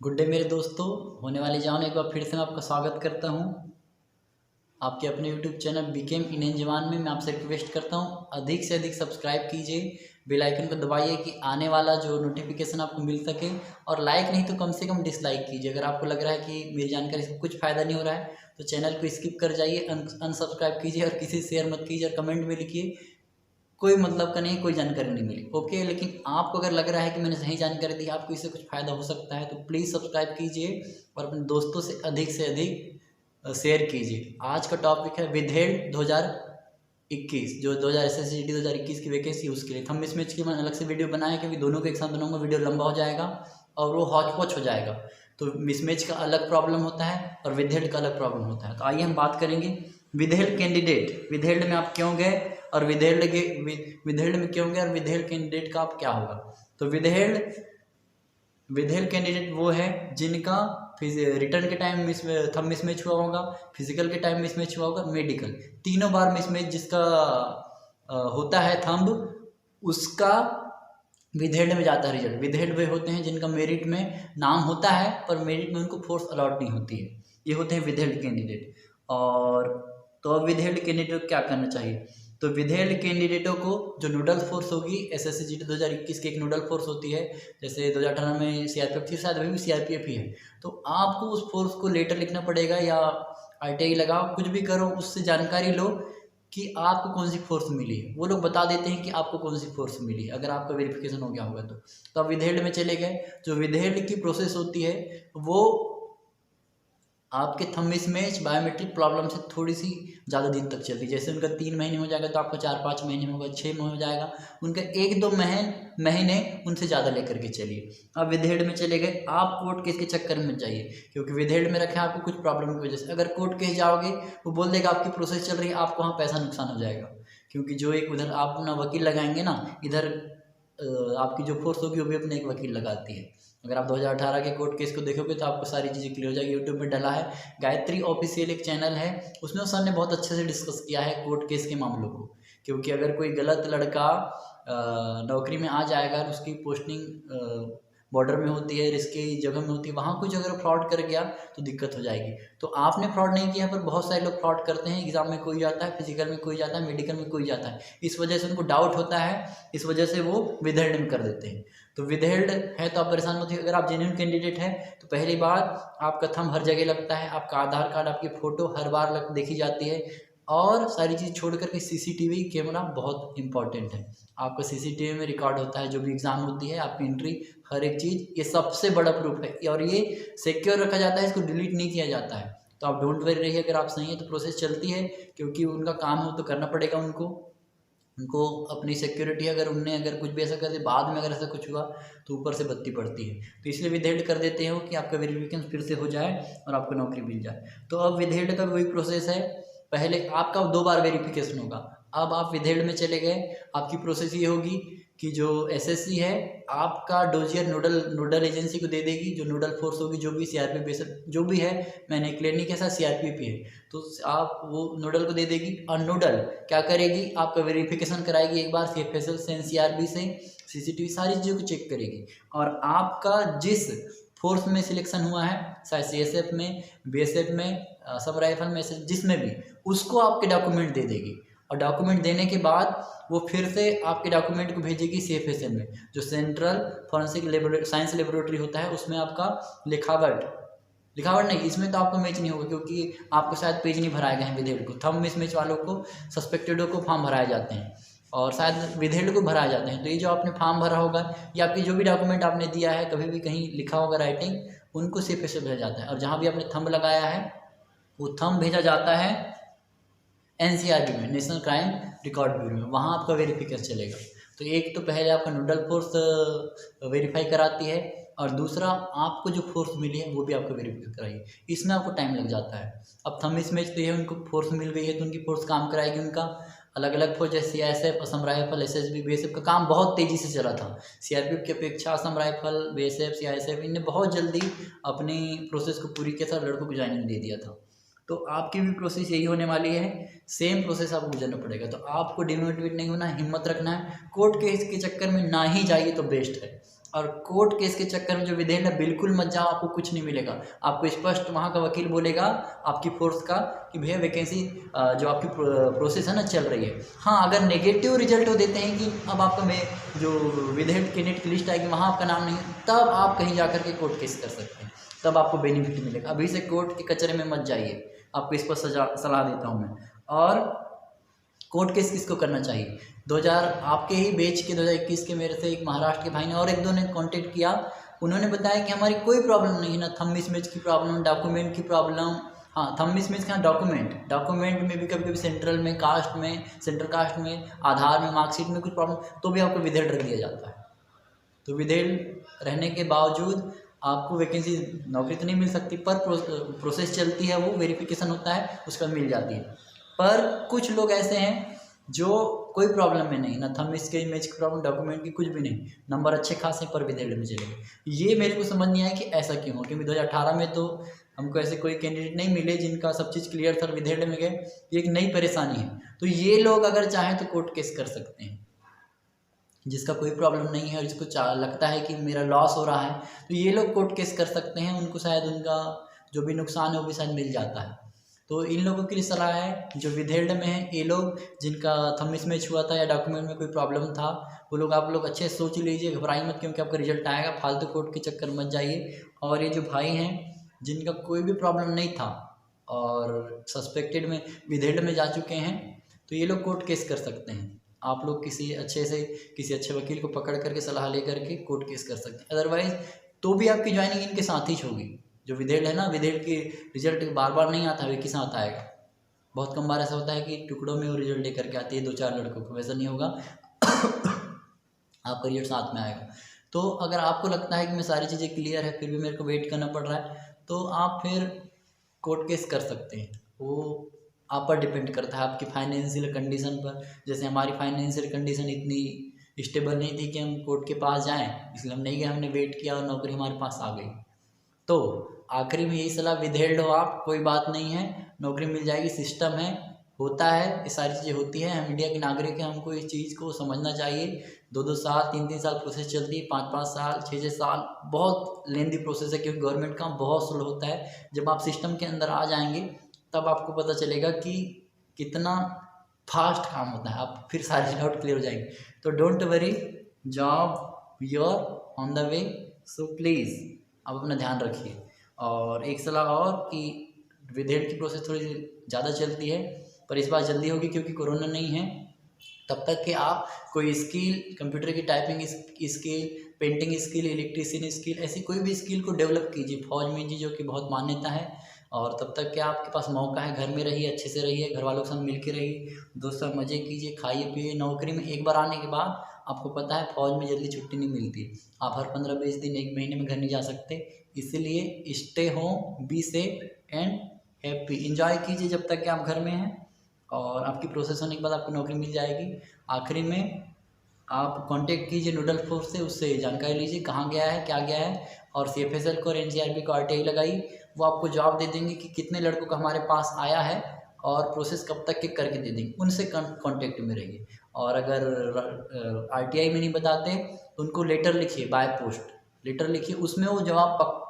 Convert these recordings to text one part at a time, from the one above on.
Good day मेरे दोस्तों, होने वाली जवान एक बार फिर से मैं आपका स्वागत करता हूं आपके अपने यूट्यूब चैनल बीकेम इंडियन जवान में। मैं आपसे रिक्वेस्ट करता हूं अधिक से अधिक सब्सक्राइब कीजिए, बेल आइकन को दबाइए कि आने वाला जो नोटिफिकेशन आपको मिल सके, और लाइक नहीं तो कम से कम डिसलाइक कीजिए। अगर आपको लग रहा है कि मेरी जानकारी से कुछ फ़ायदा नहीं हो रहा है तो चैनल को स्किप कर जाइए, अनसब्सक्राइब कीजिए और किसी शेयर मत कीजिए और कमेंट में लिखिए कोई मतलब का नहीं, कोई जानकारी नहीं मिली। ओके, लेकिन आपको अगर लग रहा है कि मैंने सही जानकारी दी, आपको इससे कुछ फ़ायदा हो सकता है, तो प्लीज़ सब्सक्राइब कीजिए और अपने दोस्तों से अधिक शेयर कीजिए। आज का टॉपिक है विधेयक 2021, जो 2000 SSCGD 2021 की वैकेंसी, उसके लिए थंब मिसमैच की मैंने अलग से वीडियो बनाया, क्योंकि दोनों को एक साथ बनाऊंगा वीडियो लंबा हो जाएगा और वो हौच पौच हो जाएगा। तो मिसमैच का अलग प्रॉब्लम होता है और विधेयक का अलग प्रॉब्लम होता है। तो आइए हम बात करेंगे विधेयक कैंडिडेट, विधेयक में आप क्यों गए और विधेयक में क्यों गए और विधेयक कैंडिडेट का आप क्या होगा। तो विधेयक कैंडिडेट वो है जिनका रिटर्न के टाइम थंब मिसमैच हुआ होगा, फिजिकल के टाइम मिसमैच हुआ होगा, मेडिकल तीनों बार मिसमैच जिसका होता है थंब, उसका विधेयक में जाता है रिजल्ट। विधेयक वे होते हैं जिनका मेरिट में नाम होता है पर मेरिट में उनको फोर्स अलॉट नहीं होती है, ये होते हैं विधेयक कैंडिडेट। और तो अब विधेयक कैंडिडेट को क्या करना चाहिए। तो विधेयक कैंडिडेटों को जो नोडल फोर्स होगी, SSCGD 2021 की एक नोडल फोर्स होती है, जैसे 2018 में CRPF थी, शायद अभी भी CRPF ही है। तो आपको उस फोर्स को लेटर लिखना पड़ेगा या RTI लगाओ, कुछ भी करो, उससे जानकारी लो कि आपको कौन सी फोर्स मिली है। वो लोग बता देते हैं कि आपको कौन सी फोर्स मिली है, अगर आपका वेरिफिकेशन हो गया होगा तो आप विधेयक में चले गए। जो विधेयक की प्रोसेस होती है वो आपके थंब मिसमैच बायोमेट्रिक प्रॉब्लम से थोड़ी सी ज़्यादा दिन तक चलती है। जैसे उनका 3 महीने हो जाएगा तो आपका 4-5 महीने में होगा, 6 में हो जाएगा, उनका 1-2 महीने उनसे ज़्यादा लेकर के चलिए। अब विधेयक में चले गए, आप कोर्ट केस के चक्कर में जाइए, क्योंकि विधेयक में रखे आपको कुछ प्रॉब्लम की वजह से। अगर कोर्ट केस जाओगे वो बोल देगा आपकी प्रोसेस चल रही है, आपको वहाँ पैसा नुकसान हो जाएगा, क्योंकि जो एक उधर आप अपना वकील लगाएंगे ना, इधर आपकी जो फोर्स होगी वो भी अपने एक वकील लगाती है। अगर आप 2018 के कोर्ट केस को देखोगे तो आपको सारी चीज़ें क्लियर हो जाएगी। यूट्यूब में डला है, गायत्री ऑफिशियल एक चैनल है, उसमें सर ने बहुत अच्छे से डिस्कस किया है कोर्ट केस के मामलों को। क्योंकि अगर कोई गलत लड़का नौकरी में आ जाएगा और उसकी पोस्टिंग बॉर्डर में होती है, रिस्की जगह में होती है, वहाँ कुछ अगर फ्रॉड कर गया तो दिक्कत हो जाएगी। तो आपने फ्रॉड नहीं किया, पर बहुत सारे लोग फ्रॉड करते हैं। एग्जाम में कोई जाता है, फिजिकल में कोई जाता है, मेडिकल में कोई जाता है, इस वजह से उनको डाउट होता है, इस वजह से वो विधेयक में कर देते हैं। तो विधेयक है तो आप परेशान मत होइए। अगर आप जेन्युइन कैंडिडेट हैं तो पहली बात आपका थंब हर जगह लगता है, आपका आधार कार्ड, आपकी फ़ोटो हर बार देखी जाती है, और सारी चीज़ छोड़ करके CCTV कैमरा बहुत इंपॉर्टेंट है। आपका CCTV में रिकॉर्ड होता है जो भी एग्ज़ाम होती है, आपकी एंट्री, हर एक चीज़, ये सबसे बड़ा प्रूफ है और ये सिक्योर रखा जाता है, इसको डिलीट नहीं किया जाता है। तो आप डोंट वरी रहिए, अगर आप सही हैं तो प्रोसेस चलती है, क्योंकि उनका काम हो तो करना पड़ेगा उनको अपनी सिक्योरिटी। अगर कुछ भी ऐसा कर दे, बाद में अगर ऐसा कुछ हुआ तो ऊपर से बत्ती पड़ती है। तो इसलिए विधेयक कर देते हैं कि आपका वेरिफिकेशन फिर से हो जाए और आपको नौकरी मिल जाए। तो अब विधेयक का वही प्रोसेस है, पहले आपका 2 बार वेरिफिकेशन होगा। अब आप विधेयक में चले गए, आपकी प्रोसेस ये होगी कि जो SSC है आपका डोजियर नोडल एजेंसी को दे देगी, जो नोडल फोर्स होगी, जो भी CRPF बेसिक जो भी है, मैंने क्लियर नहीं किया, ऐसा CRPF है, तो आप वो नोडल को दे देगी। और नोडल क्या करेगी, आपका वेरिफिकेशन कराएगी एक बार CFSL से, NCRB से, CCTV सारी चीज़ों को चेक करेगी, और आपका जिस फोर्स में सिलेक्शन हुआ है, चाहे CSF में, BSF में, सब राइफल में, जिसमें भी, उसको आपके डॉक्यूमेंट दे देगी। और डॉक्यूमेंट देने के बाद वो फिर से आपके डॉक्यूमेंट को भेजेगी CFSL में, जो सेंट्रल फॉरेंसिक साइंस लेबोरेटरी होता है, उसमें आपका लिखावट नहीं, इसमें तो आपको मैच नहीं होगा, क्योंकि आपको शायद पेज नहीं भराए गए हैं विधेयक को। थंब मिसमैच वालों को, सस्पेक्टेडों को फॉर्म भराए जाते हैं और शायद विधेयक को भराए जाते हैं। तो ये जो आपने फॉर्म भरा होगा या आपकी जो भी डॉक्यूमेंट आपने दिया है, कभी भी कहीं लिखा होगा राइटिंग, उनको CFSL भेजा जाता है। और जहाँ भी आपने थंब लगाया है वो थंब भेजा जाता है NCRB में, नेशनल क्राइम रिकॉर्ड ब्यूरो में, वहाँ आपका वेरिफिकेशन चलेगा। तो एक तो पहले आपका नोडल फोर्स वेरीफाई कराती है, और दूसरा आपको जो फोर्स मिली है वो भी आपको वेरीफाई कराइए, इसमें आपको टाइम लग जाता है। अब थंब मिसमैच तो ये उनको फोर्स मिल गई है तो उनकी फोर्स काम कराएगी, उनका अलग अलग फोर्स, जैसे CISF, Assam rifle, SSB, BSF का काम बहुत तेज़ी से चला था। CRPF की अपेक्षा असम राइफल, BSF, CISF इनने बहुत जल्दी अपनी प्रोसेस को पूरी किया था, लड़कों को ज्वाइनिंग दे दिया था। तो आपकी भी प्रोसेस यही होने वाली है, सेम प्रोसेस आपको गुजरना पड़ेगा। तो आपको डिमोटिवेट नहीं होना, हिम्मत रखना है, कोर्ट केस के चक्कर में ना ही जाइए तो बेस्ट है। और कोर्ट केस के चक्कर में जो विधेयक है बिल्कुल मत जाओ, आपको कुछ नहीं मिलेगा। आपको स्पष्ट वहाँ का वकील बोलेगा आपकी फोर्स का कि भैया वैकेंसी जो आपकी प्रोसेस है ना चल रही है। हाँ, अगर नेगेटिव रिजल्ट वो देते हैं कि अब आपका मैं जो विधेयक कैंडिडेट की लिस्ट आएगी वहाँ आपका नाम नहीं है, तब आप कहीं जा के कोर्ट केस कर सकते हैं, तब आपको बेनिफिट मिलेगा। अभी से कोर्ट के कचरे में मत जाइए, आपको इस पर सलाह देता हूँ मैं। और कोर्ट केस किसको करना चाहिए? 2000 आपके ही बैच के 2021 के मेरे से एक महाराष्ट्र के भाई ने और एक दो ने कांटेक्ट किया। उन्होंने बताया कि हमारी कोई प्रॉब्लम नहीं है, ना थंब मिसमैच की प्रॉब्लम, डॉक्यूमेंट की प्रॉब्लम। हाँ, थंब मिसमैच का डॉक्यूमेंट में भी कभी कभी सेंट्रल में, कास्ट में, सेंट्रल कास्ट में, आधार में, मार्कशीट में कुछ प्रॉब्लम, तो भी आपको विधेयक रख दिया जाता है। तो विधेयक रहने के बावजूद आपको वैकेंसी, नौकरी तो नहीं मिल सकती, पर प्रोसेस चलती है, वो वेरिफिकेशन होता है, उसका मिल जाती है। पर कुछ लोग ऐसे हैं जो कोई प्रॉब्लम में नहीं, ना थंब इसके इमेज की प्रॉब्लम, डॉक्यूमेंट की कुछ भी नहीं, नंबर अच्छे खासे पर विधेयक में चले गए। ये मेरे को समझ नहीं आया कि ऐसा क्यों हो, क्योंकि 2018 में तो हमको ऐसे कोई कैंडिडेट नहीं मिले जिनका सब चीज़ क्लियर था, विधेयक में गए। ये एक नई परेशानी है। तो ये लोग अगर चाहें तो कोर्ट केस कर सकते हैं, जिसका कोई प्रॉब्लम नहीं है और जिसको लगता है कि मेरा लॉस हो रहा है, तो ये लोग कोर्ट केस कर सकते हैं। उनको शायद उनका जो भी नुकसान है वो भी शायद मिल जाता है। तो इन लोगों के लिए सलाह है जो विधेयक में है, ये लोग जिनका थंब मिसमैच हुआ था या डॉक्यूमेंट में कोई प्रॉब्लम था, वो लोग, आप लोग अच्छे से सोच लीजिए, घबराइए मत, क्योंकि आपका रिजल्ट आएगा, फालतू कोर्ट के चक्कर मत जाइए। और ये जो भाई हैं जिनका कोई भी प्रॉब्लम नहीं था और सस्पेक्टेड में विधेयक में जा चुके हैं, तो ये लोग कोर्ट केस कर सकते हैं। आप लोग किसी अच्छे वकील को पकड़ करके सलाह ले करके कोर्ट केस कर सकते हैं। अदरवाइज तो भी आपकी ज्वाइनिंग इनके साथ ही होगी। जो विधेयक है ना, विधेयक की रिजल्ट बार बार नहीं आता, वे के साथ आएगा। बहुत कम बार ऐसा होता है कि टुकड़ों में वो रिजल्ट लेकर के आती है 2-4 लड़कों को, वैसा नहीं होगा। आपका रिजल्ट साथ में आएगा। तो अगर आपको लगता है कि मैं सारी चीज़ें क्लियर है फिर भी मेरे को वेट करना पड़ रहा है, तो आप फिर कोर्ट केस कर सकते हैं। वो आप पर डिपेंड करता है, आपकी फाइनेंशियल कंडीशन पर। जैसे हमारी फाइनेंशियल कंडीशन इतनी स्टेबल नहीं थी कि हम कोर्ट के पास जाएं, इसलिए हम नहीं गए, हमने वेट किया और नौकरी हमारे पास आ गई। तो आखिरी में यही सलाह, विधेयक लो आप, कोई बात नहीं है, नौकरी मिल जाएगी, सिस्टम है, होता है, ये सारी चीज़ें होती हैं। हम इंडिया के नागरिक हैं, हमको इस चीज़ को समझना चाहिए। 2-2 साल, 3-3 साल प्रोसेस चलती है, 5-5 साल, 6-6 साल, बहुत लेंदी प्रोसेस है, क्योंकि गवर्नमेंट काम बहुत स्लो होता है। जब आप सिस्टम के अंदर आ जाएंगे तब आपको पता चलेगा कि कितना फास्ट काम होता है, आप फिर सारे डाउट क्लियर हो जाएंगे। तो don't worry, job your on the way, so please आप अपना ध्यान रखिए। और एक सलाह और कि विधेयक की प्रोसेस थोड़ी ज़्यादा चलती है, पर इस बार जल्दी होगी क्योंकि कोरोना नहीं है। तब तक कि आप कोई स्किल, कंप्यूटर की typing skill, painting skill, electrician skill, ऐसी कोई भी स्किल को डेवलप कीजिए फौज में जी, जो कि बहुत मान्यता है। और तब तक कि आपके पास मौका है, घर में रहिए, अच्छे से रहिए, घर वालों के साथ मिल के रहिए, दोस्तों मज़े कीजिए, खाइए पिए। नौकरी में एक बार आने के बाद आपको पता है फौज में जल्दी छुट्टी नहीं मिलती, आप हर 15-20 दिन, 1 महीने में घर नहीं जा सकते। इसलिए stay home, be safe and happy, enjoy कीजिए जब तक कि आप घर में हैं, और आपकी प्रोसेस होने के बाद आपको नौकरी मिल जाएगी। आखिरी में आप कांटेक्ट कीजिए नोडल फोर्स से, उससे जानकारी लीजिए कहाँ गया है, क्या गया है, और CFSL को और NCRB को RTI लगाई, वो आपको जवाब दे देंगे कि कितने लड़कों का हमारे पास आया है और प्रोसेस कब तक के करके दे देंगे। उनसे कांटेक्ट में रहिए। और अगर RTI में नहीं बताते तो उनको लेटर लिखिए, बाय पोस्ट लेटर लिखिए, उसमें वो जवाब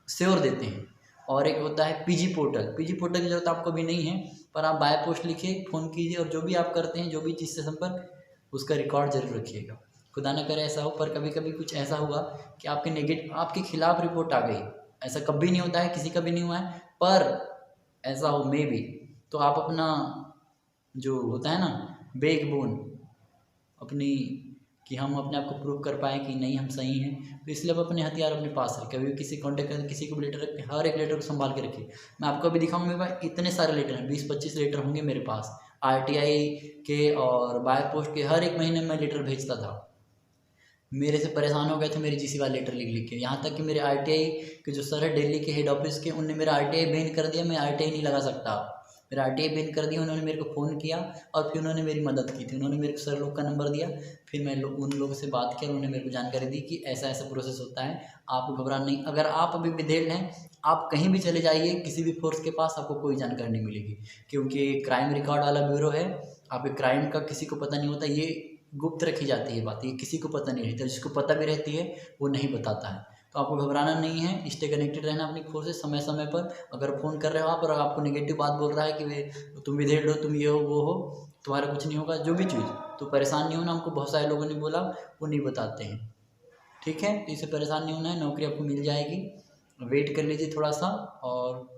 श्योर देते हैं। और एक होता है PG पोर्टल की ज़रूरत आपको भी नहीं है, पर आप बाय पोस्ट लिखिए, फ़ोन कीजिए, और जो भी आप करते हैं, जो भी चीज़ से संपर्क, उसका रिकॉर्ड जरूर रखिएगा। खुदा न करे ऐसा हो, पर कभी कभी कुछ ऐसा हुआ कि आपके खिलाफ रिपोर्ट आ गई। ऐसा कभी नहीं होता है, किसी का भी नहीं हुआ है, पर ऐसा हो मे भी, तो आप अपना जो होता है ना बैकबोन अपनी, कि हम अपने आप को प्रूव कर पाएँ कि नहीं हम सही हैं, तो इसलिए आप अपने हथियार अपने पास रखें। कभी भी किसी कॉन्टेक्ट करें, किसी को भी लेटर रखें, हर एक लेटर को संभाल के रखिए। मैं आपको अभी दिखाऊंगा, मेरे पास इतने सारे लेटर हैं, 20-25 लेटर होंगे मेरे पास, RTI के और बाय पोस्ट के। हर एक महीने में लेटर भेजता था, मेरे से परेशान हो गए थे मेरे GC वाले लेटर लिख के। यहाँ तक कि मेरे RTI के जो सर है दिल्ली के हेड ऑफिस के, उनने मेरा RTI बैन कर दिया, मैं RTI नहीं लगा सकता, मेरा RTI बैन कर दिया। उन्होंने मेरे को फ़ोन किया और फिर उन्होंने मेरी मदद की थी, उन्होंने मेरे को सर लोग का नंबर दिया, फिर मैं उन लोगों से बात किया, उन्होंने मेरे को जानकारी दी कि ऐसा ऐसा प्रोसेस होता है, आप घबराना नहीं। अगर आप अभी विधेयक हैं, आप कहीं भी चले जाइए, किसी भी फोर्स के पास, आपको कोई जानकारी नहीं मिलेगी, क्योंकि क्राइम रिकॉर्ड वाला ब्यूरो है। आपके क्राइम का किसी को पता नहीं होता, ये गुप्त रखी जाती है बात, ये किसी को पता नहीं रहती, जिसको पता भी रहती है वो नहीं बताता है। तो आपको घबराना नहीं है, स्टे कनेक्टेड रहना अपनी फोर्स से समय समय पर। अगर फ़ोन कर रहे हो आप और आपको नेगेटिव बात बोल रहा है कि वे तुम विधेड़ हो, तुम ये हो वो हो, तुम्हारा कुछ नहीं होगा, जो भी चीज़, तो परेशान नहीं होना। हमको बहुत सारे लोगों ने बोला, वो नहीं बताते हैं, ठीक है। तो इससे परेशान नहीं होना है, नौकरी आपको मिल जाएगी, वेट कर लीजिए थोड़ा सा। और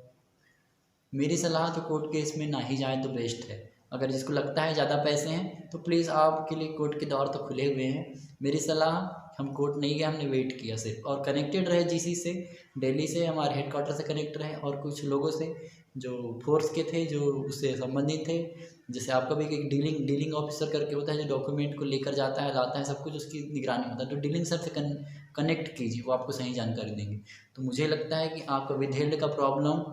मेरी सलाह तो कोर्ट केस में ना ही जाए तो बेस्ट है। अगर जिसको लगता है ज़्यादा पैसे हैं तो प्लीज़, आपके लिए कोर्ट के द्वार तो खुले हुए हैं। मेरी सलाह, हम कोर्ट नहीं गए, हमने वेट किया सिर्फ, और कनेक्टेड रहे जीसी से, दिल्ली से, हमारे हेडक्वार्टर से कनेक्ट रहे, और कुछ लोगों से जो फोर्स के थे, जो उससे संबंधित थे। जैसे आपका भी एक डीलिंग ऑफिसर करके होता है, जो डॉक्यूमेंट को लेकर जाता है, लाता है, सब कुछ उसकी निगरानी होता है। तो डीलिंग सर से कनेक्ट कीजिए, वो आपको सही जानकारी देंगे। तो मुझे लगता है कि आपका विधेयक का प्रॉब्लम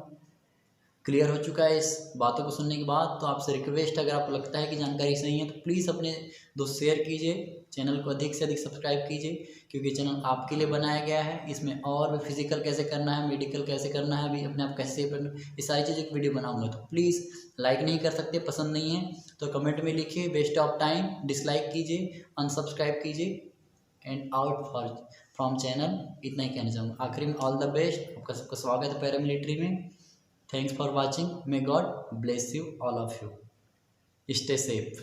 क्लियर हो चुका है इस बातों को सुनने के बाद। तो आपसे रिक्वेस्ट, अगर आपको लगता है कि जानकारी सही है तो प्लीज़ अपने दोस्त शेयर कीजिए, चैनल को अधिक से अधिक सब्सक्राइब कीजिए, क्योंकि चैनल आपके लिए बनाया गया है। इसमें और भी फिजिकल कैसे करना है, मेडिकल कैसे करना है, अभी अपने आप कैसे करना, ये सारी चीज़ें की वीडियो बनाऊंगा। तो प्लीज़, लाइक नहीं कर सकते, पसंद नहीं है तो कमेंट में लिखिए वेस्ट ऑफ टाइम, डिसलाइक कीजिए, अनसब्सक्राइब कीजिए, एंड आउट फ्रॉम चैनल। इतना ही कहना चाहूँगा। आखिरी में ऑल द बेस्ट, आपका सबका स्वागत है पैरामिलिट्री में। Thanks for watching. May God bless you, all of you. Stay safe.